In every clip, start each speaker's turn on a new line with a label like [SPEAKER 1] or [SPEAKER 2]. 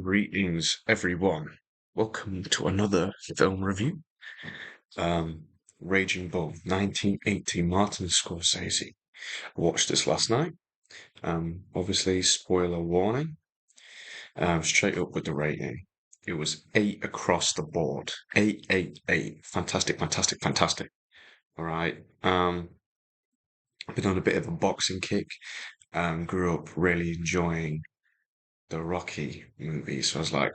[SPEAKER 1] Greetings, everyone. Welcome to another film review. Raging Bull, 1980, Martin Scorsese. I watched this last night. Obviously, spoiler warning. Straight up with the rating. It was 8 across the board. 8, 8, 8. Fantastic, fantastic, fantastic. All right. I've been on a bit of a boxing kick. Grew up really enjoying the Rocky movies. So I was like,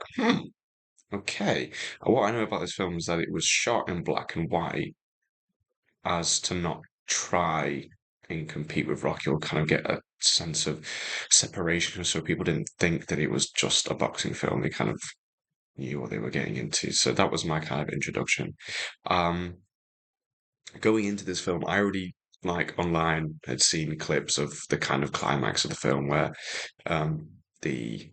[SPEAKER 1] okay. What I know about this film is that it was shot in black and white as to not try and compete with Rocky or kind of get a sense of separation so people didn't think that it was just a boxing film. They kind of knew what they were getting into. So that was my kind of introduction. Um, Going into this film, I already like online had seen clips of the kind of climax of the film where the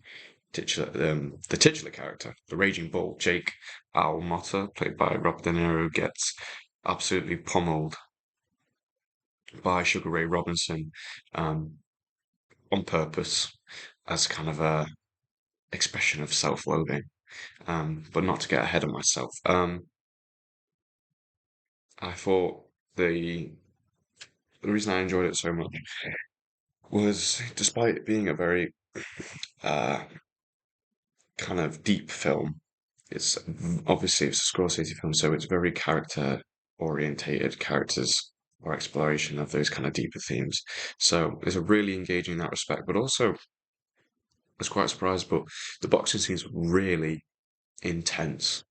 [SPEAKER 1] the titular character, the Raging Bull, Jake Almotta, played by Robert De Niro, gets absolutely pummeled by Sugar Ray Robinson um, on purpose as kind of a expression of self-loathing. But not to get ahead of myself. I thought the reason I enjoyed it so much was, despite it being a very uh, kind of deep film, it's obviously it's a Scorsese film, so it's very character orientated, characters or exploration of those kind of deeper themes. So it's a really engaging in that respect, but also I was quite surprised, but the boxing scenes were really intense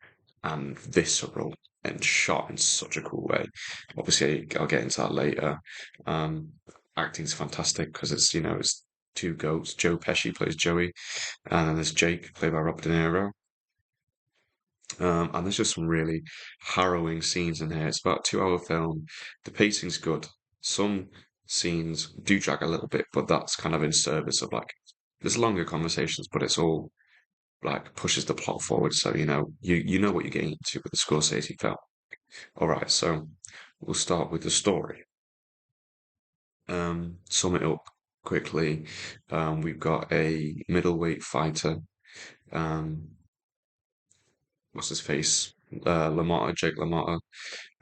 [SPEAKER 1] and visceral and shot in such a cool way. Obviously, I'll get into that later. Um, Acting's fantastic because it's two goats. Joe Pesci plays Joey, and then there's Jake, played by Robert De Niro. And there's just some really harrowing scenes in here. It's about a 2 hour film. The pacing's good. Some scenes do drag a little bit, but that's kind of in service of like there's longer conversations, but it's all like pushes the plot forward. So you know what you're getting into with the Scorsese film. All right, so we'll start with the story. Sum it up quickly. We've got a middleweight fighter. Um, what's his face? LaMotta, Jake LaMotta.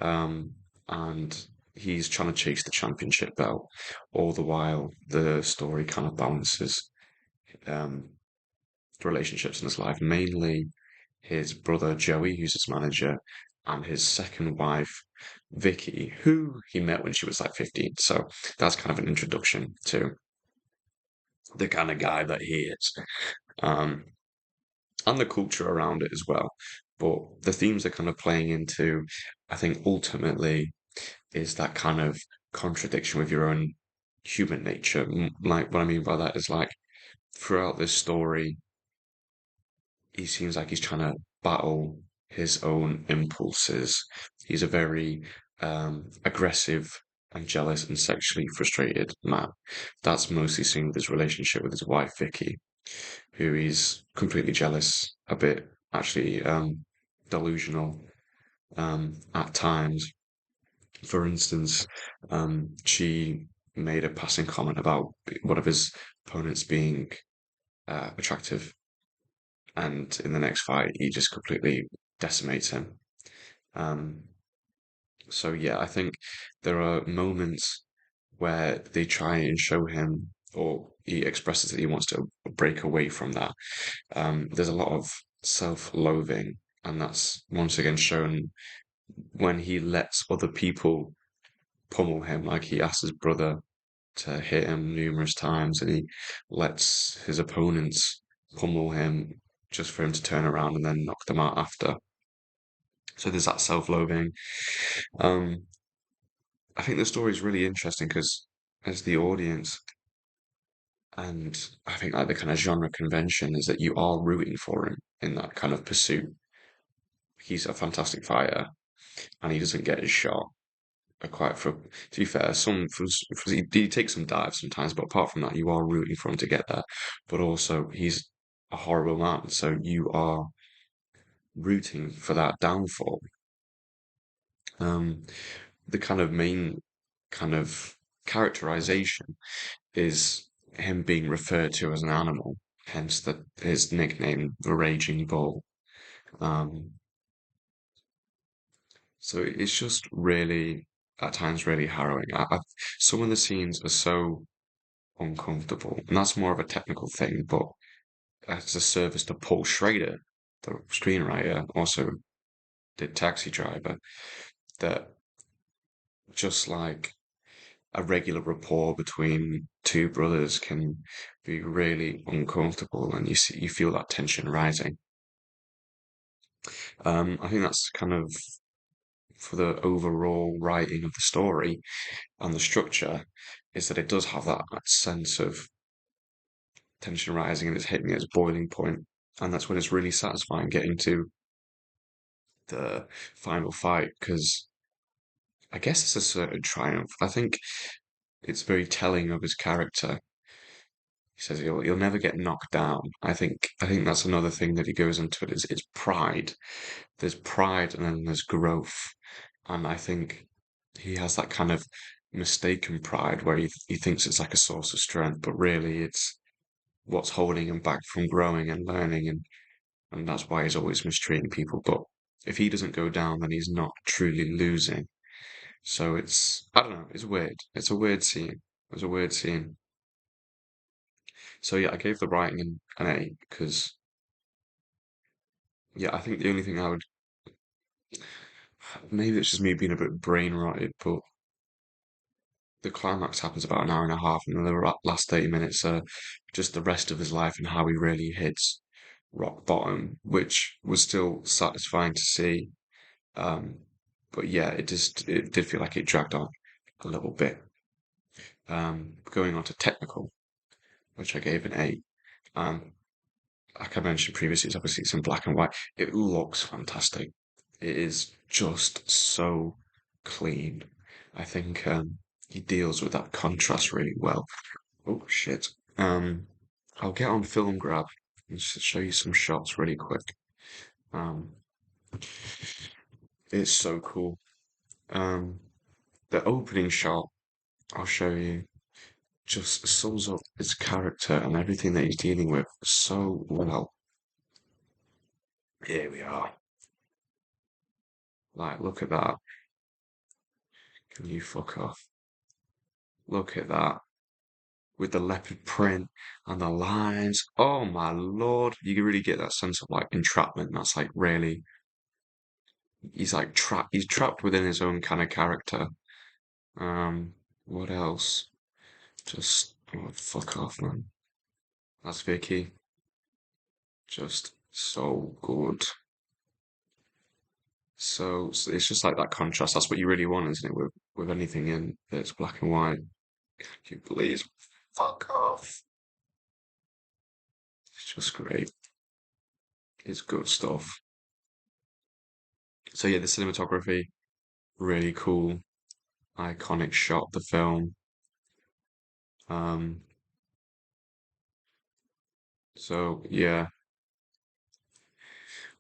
[SPEAKER 1] Um, and he's trying to chase the championship belt. All the while, the story kind of balances um, the relationships in his life, mainly his brother Joey, who's his manager, and his second wife, Vicky, who he met when she was like 15. So that's kind of an introduction to the kind of guy that he is. Um, and the culture around it as well. But the themes they're kind of playing into, I think ultimately is that kind of contradiction with your own human nature. Like, what I mean by that is like throughout this story, he seems like he's trying to battle his own impulses. He's a very aggressive and jealous and sexually frustrated man. That's mostly seen with his relationship with his wife Vicky, who he's completely jealous, a bit actually delusional at times. For instance, she made a passing comment about one of his opponents being attractive, and in the next fight, he just completely decimates him. Um, so yeah, I think there are moments where they try and show him, or he expresses that he wants to break away from that. There's a lot of self-loathing, and that's once again shown when he lets other people pummel him. Like he asks his brother to hit him numerous times, and he lets his opponents pummel him just for him to turn around and then knock them out after. So there's that self-loathing. Um, I think the story is really interesting because as the audience, and I think like the kind of genre convention is that you are rooting for him in that kind of pursuit. He's a fantastic fighter, and he doesn't get his shot. Quite for to be fair, he takes some dives sometimes, but apart from that, you are rooting for him to get there. But also, he's a horrible man, so you are rooting for that downfall. Um, the kind of main kind of characterization is him being referred to as an animal. hence his nickname, the Raging Bull. Um, so it's just really, at times, really harrowing. Some of the scenes are so uncomfortable, and that's more of a technical thing, but as a service to Paul Schrader, the screenwriter, also did Taxi Driver, that just like a regular rapport between two brothers can be really uncomfortable, and you feel that tension rising. I think that's kind of for the overall writing of the story and the structure is that it does have that sense of tension rising and it's hitting its boiling point, and that's when it's really satisfying getting to the final fight because I guess it's a certain triumph. I think it's very telling of his character. He says he'll never get knocked down. I think that's another thing that he goes into it is it's pride. There's pride and then there's growth. And I think he has that kind of mistaken pride where he thinks it's like a source of strength, but really it's what's holding him back from growing and learning and that's why he's always mistreating people. But if he doesn't go down, then he's not truly losing. So I don't know, it's weird. It's a weird scene. It was a weird scene. So yeah, I gave the writing an A because yeah, I think the only thing I would maybe it's just me being a bit brain rotted, but the climax happens about an hour and a half, and then the last 30 minutes are just the rest of his life and how he really hits rock bottom, which was still satisfying to see. Um, but yeah, it did feel like it dragged on a little bit. Going on to technical, which I gave an 8. Um, like I mentioned previously, it's in black and white. It looks fantastic. It is just so clean. I think he deals with that contrast really well. Oh shit. I'll get on film grab and just show you some shots really quick. Um, it's so cool. Um, the opening shot I'll show you just sums up his character and everything that he's dealing with so well. Here we are. Like, look at that. Can you fuck off? Look at that. With the leopard print and the lines. Oh my lord. You can really get that sense of like entrapment. That's like really he's trapped within his own kind of character. What else? Just oh, fuck off, man. That's Vicky. Just so good. So it's just like that contrast. That's what you really want, isn't it? With anything in that's black and white. Can you please fuck off? It's just great. It's good stuff. So yeah, the cinematography, really cool, iconic shot of the film. Um, so yeah,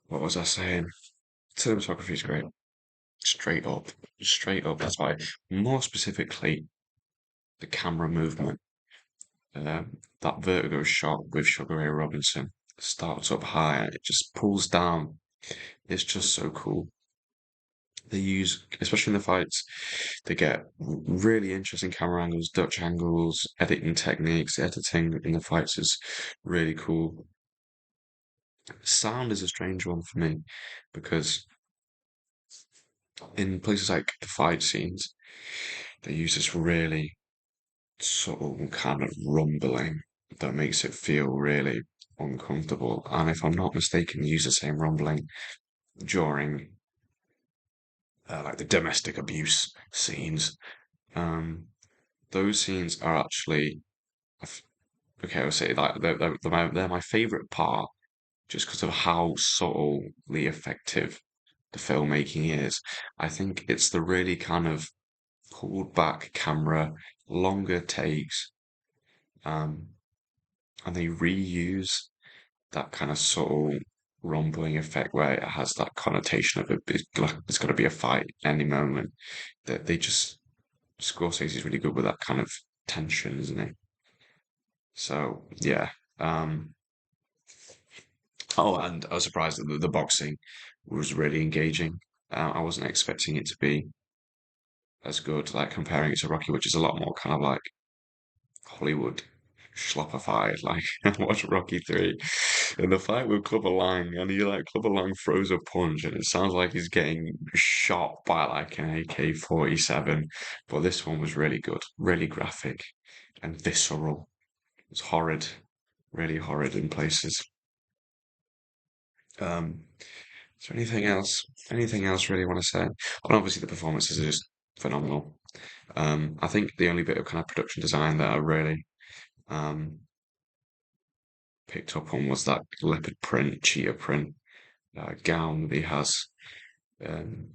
[SPEAKER 1] what was I saying? Cinematography is great. Straight up, straight up. That's why, more specifically, the camera movement. That vertigo shot with Sugar Ray Robinson starts up high and it just pulls down. It's just so cool. They use, especially in the fights, they get really interesting camera angles, Dutch angles, editing techniques. The editing in the fights is really cool. Sound is a strange one for me because in places like the fight scenes, they use this really subtle kind of rumbling that makes it feel really uncomfortable. And if I'm not mistaken, they use the same rumbling during like the domestic abuse scenes. Um, those scenes are actually okay. I would say like they're my favorite part just because of how subtly effective the filmmaking is. I think it's the really kind of pulled back camera, longer takes, um, and they reuse that kind of subtle rumbling effect where it has that connotation of it's going to be a fight any moment. That they just Scorsese is really good with that kind of tension, isn't he? So yeah. Oh, and I was surprised that the boxing was really engaging. I wasn't expecting it to be as good, like comparing it to Rocky, which is a lot more kind of like Hollywood schloppified. Like I watched Rocky 3 and the fight with Clubber Lang, and he like Clubber Lang throws a punch and it sounds like he's getting shot by like an AK-47. But this one was really good, really graphic and visceral. It's horrid, really horrid in places. Um, is there anything else? Anything else really want to say? And obviously the performances are just phenomenal. I think the only bit of kind of production design that I really um picked up on was that leopard print, cheetah print gown that he has um,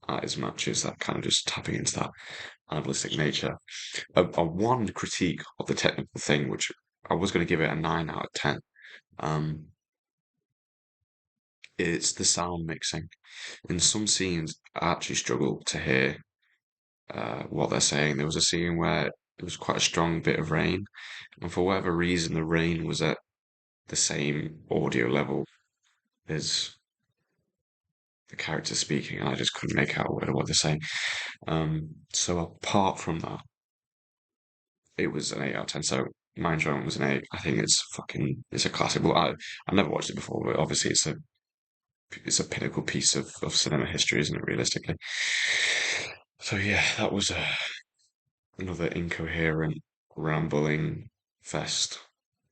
[SPEAKER 1] at his matches, that kind of just tapping into that animalistic nature. A one critique of the technical thing, which I was going to give it a 9 out of 10, um, it's the sound mixing. In some scenes, I actually struggle to hear what they're saying. There was a scene where there was quite a strong bit of rain, and for whatever reason, the rain was at the same audio level as the characters speaking, and I just couldn't make out what they're saying. So apart from that, it was an 8 out of 10. So my enjoyment was an 8. I think it's a classic. Well, I never watched it before, but obviously it's a pinnacle piece of cinema history, isn't it? Realistically. So yeah, that was another incoherent, rambling fest,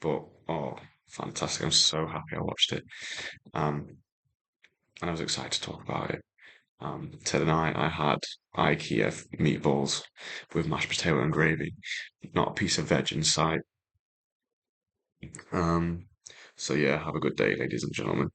[SPEAKER 1] but oh, fantastic! I'm so happy I watched it. Um, and I was excited to talk about it. Tonight I had IKEA meatballs with mashed potato and gravy, not a piece of veg in sight. Um, so yeah, have a good day, ladies and gentlemen.